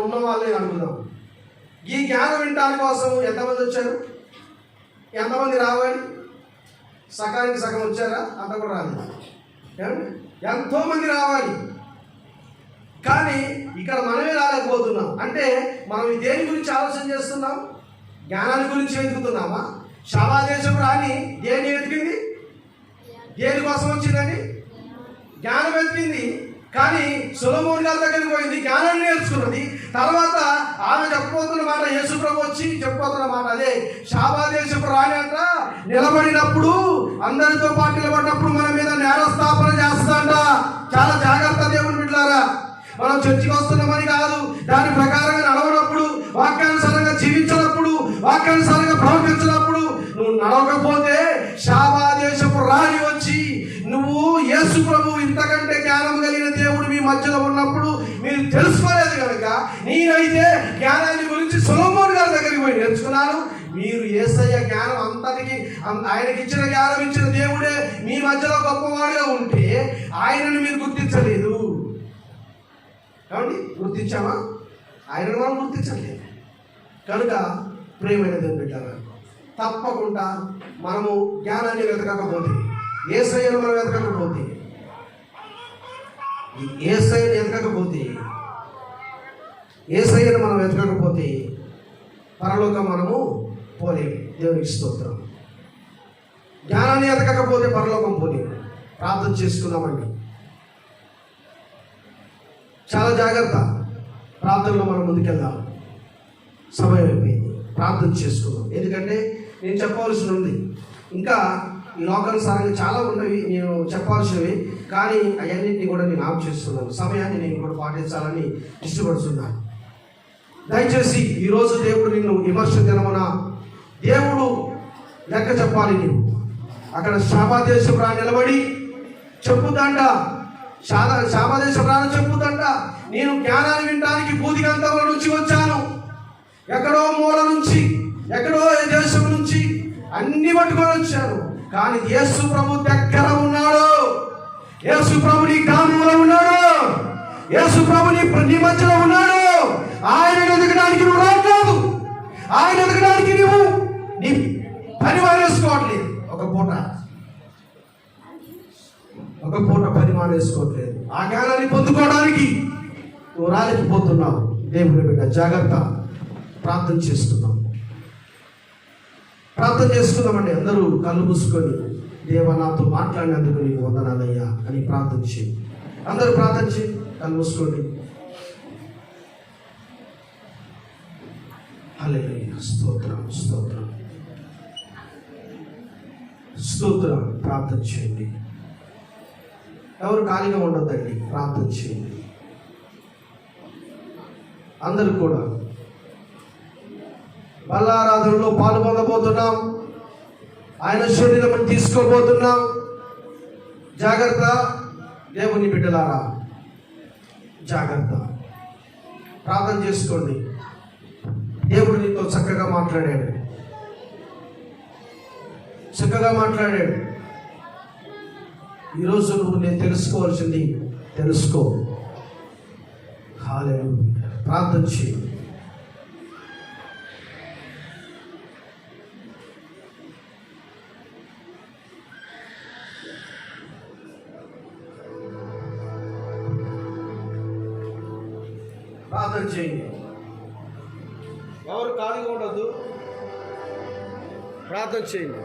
ఉన్న వాళ్ళని అనుకుందాం. ఈ జ్ఞానం వినటాని కోసం ఎంతమంది వచ్చారు? ఎంతమంది రావాలి? సగానికి సగం వచ్చారా? అంత కూడా రాలేదు. ఎంతోమంది రావాలి, కానీ ఇక్కడ మనమే రాలేకపోతున్నాం. అంటే మనం దేని గురించి ఆలోచన చేస్తున్నాం? జ్ఞానాన్ని గురించి వెతుకుతున్నామా? శాబాదేశం రాని దేని వెతికింది? దేనికోసం వచ్చిందని? జ్ఞానం వెతికింది. కానీ సొలొమోను గారి దగ్గరికి పోయింది, జ్ఞానాన్ని నేర్చుకున్నది. తర్వాత ఆమె చెప్పబోతున్న మాట, యేసు ప్రభు వచ్చి చెప్పబోతున్న మాట అదే. శాబాదేశపు రాణి అంట నిలబడినప్పుడు, అందరితో పాటు నిలబడినప్పుడు మన మీద నేరస్థాపన చేస్తాంట. చాలా జాగ్రత్త దేవుని బిడ్డలారా. మనం చర్చికి వస్తున్నామని కాదు, దాని ప్రకారంగా నడవనప్పుడు, వాక్యానుసారంగా జీవించినప్పుడు, వాక్యానుసారంగా ప్రవర్తించినప్పుడు నువ్వు నడవకపోతే శాబాదేశపు రాణి వచ్చి, నువ్వు యేసు ప్రభు ఇంతకంటే జ్ఞానం కలిగిన దేవుడు మీ మధ్యలో ఉన్నప్పుడు మీరు తెలుసుకోలేదు కనుక, నేనైతే జ్ఞానాన్ని గురించి సొలొమోను గారి దగ్గరికి పోయి నేర్చుకున్నాను. మీరు యేసయ్య జ్ఞానం అంతటికి, ఆయనకి ఇచ్చిన జ్ఞానం ఇచ్చిన దేవుడే మీ మధ్యలో గొప్పవాడుగా ఉంటే ఆయనను మీరు గుర్తించలేదు. కాబట్టి గుర్తించామా? ఆయనను మనం గుర్తించలేదు. కనుక ప్రియమైన దేవుని బిడ్డలారా, తప్పకుండా మనము జ్ఞానాన్ని వెతకకపోతే, యేసయ్యను మనం వెతకకపోతే, యేసయ్యను మనం వెతకకపోతే పరలోకం మనము పోలేము. దేవునికి స్తోత్రం. జ్ఞానాన్ని వెతకకపోతే పరలోకం పోలేము. ప్రార్థన చేసుకున్నామండి. చాలా జాగ్రత్త. ప్రార్థనలో మనం ముందుకెళ్దాం. సమయం అయిపోయింది. ప్రార్థన చేసుకుందాం. ఎందుకంటే నేను చెప్పవలసి ఉంది. ఇంకా ఈ లోకానుసారంగా చాలా ఉన్నవి నేను చెప్పాల్సినవి, కానీ అవన్నింటినీ కూడా నేను ఆఫ్ చేస్తున్నాను. సమయాన్ని నేను కూడా పాటించాలని ఇష్టపడుతున్నాను. దయచేసి ఈరోజు దేవుడు నిన్ను విమర్శ దినమున దేవుడు లెక్క చెప్పాలి. నీవు అక్కడ శాబాదేశం రా నిలబడి చెప్పుదండ, శాబాదేశం రాని చెప్పుదండ, నేను జ్ఞానాన్ని వినడానికి భూదిగంధముల నుంచి వచ్చాను. ఎక్కడో మూల నుంచి, ఎక్కడో దేశం నుంచి అన్ని పట్టుకొని వచ్చాను. కానీ యేసు ప్రభు దగ్గర ఉన్నాడు. యేసు ప్రభు నీ గ్రామంలో ఉన్నాడు. యేసు ప్రభు నీ మధ్యలో ఉన్నాడు. ఆయన ఎదగడానికి నువ్వు రావట్లేదు. ఆయన ఎదగడానికి నువ్వు నీ పని మానేసుకోవట్లేదు. ఒక పూట పని మానేసుకోవట్లేదు. ఆ జ్ఞానాన్ని పొందుకోవడానికి నువ్వు రాలేకపోతున్నావు. దేవుని బిడ్డ జాగ్రత్త. ప్రార్థన చేసుకుందామండి. అందరూ కళ్ళు మూసుకొని, దేవా నాతో మాట్లాడినందుకు నీకు వందనాలయ్యా అని ప్రార్థన చేయి. అందరూ ప్రార్థన చేయి. కళ్ళు మూసుకోండి. హల్లెలూయా. స్తోత్రం, స్తోత్రం, స్తోత్రం. ప్రార్థన చేయండి. ఎవరు ఖాళీగా ఉండొద్దండి. ప్రార్థన చేయండి. అందరూ కూడా బల్లారాధనలో పాల్గొనబోతున్నాం. ఆయన శరీరం తీసుకోబోతున్నాం. జాగ్రత్త దేవుని బిడ్డలారా, జాగ్రత్త. ప్రార్థన చేసుకోండి. దేవుడు నీతో చక్కగా మాట్లాడాడు. ఈరోజు నువ్వు నేను తెలుసుకోవాల్సింది తెలుసుకో. హల్లెలూయా. ప్రార్థన చేయి. ప్రార్థన చేయండి. ఎవరు ఖాళీగా ఉండొద్దు. ప్రార్థన చేయండి.